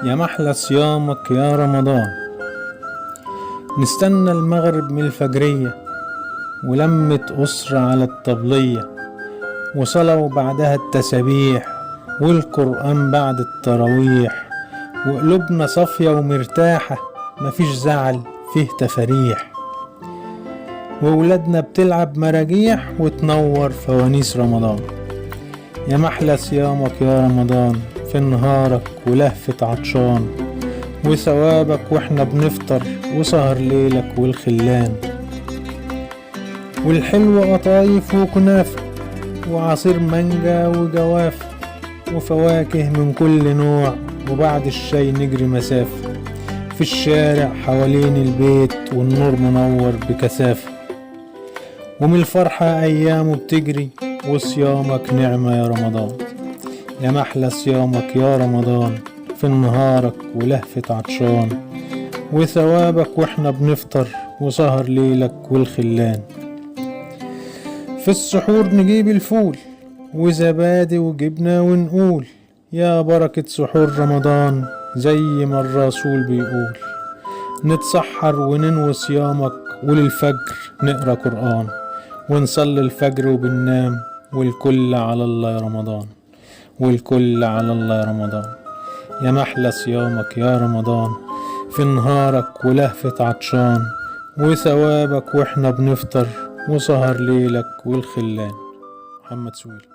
يا محلى صيامك يا رمضان. نستنى المغرب من الفجرية ولمة أسرة على الطبلية، وصلاة وبعدها التسابيح، والقرآن بعد التراويح، وقلوبنا صافية ومرتاحة، مفيش زعل فيه تفاريح، وولادنا بتلعب مراجيح وتنور فوانيس رمضان. يا محلى صيامك يا رمضان، في نهارك ولهفة عطشان، وثوابك واحنا بنفطر، وسهر ليلك والخلان، والحلو قطايف وكنافة، وعصير مانجا وجوافة، وفواكه من كل نوع، وبعد الشاي نجري مسافة في الشارع حوالين البيت، والنور منور بكثافة، ومن الفرحة أيامه بتجري، وصيامك نعمة يا رمضان. يا محلى صيامك يا رمضان، في نهارك ولهفة عطشان، وثوابك واحنا بنفطر، وسهر ليلك والخلان. في السحور نجيب الفول وزبادي وجبنة، ونقول يا بركة سحور رمضان، زي ما الرسول بيقول. نتسحر وننوي صيامك، وللفجر نقرأ قرآن، ونصلي الفجر وبننام، والكل على الله يا رمضان، والكل على الله يا رمضان. يا محلى صيامك يا رمضان، في نهارك ولهفة عطشان، وثوابك واحنا بنفطر، وسهر ليلك والخلان. محمد سويل.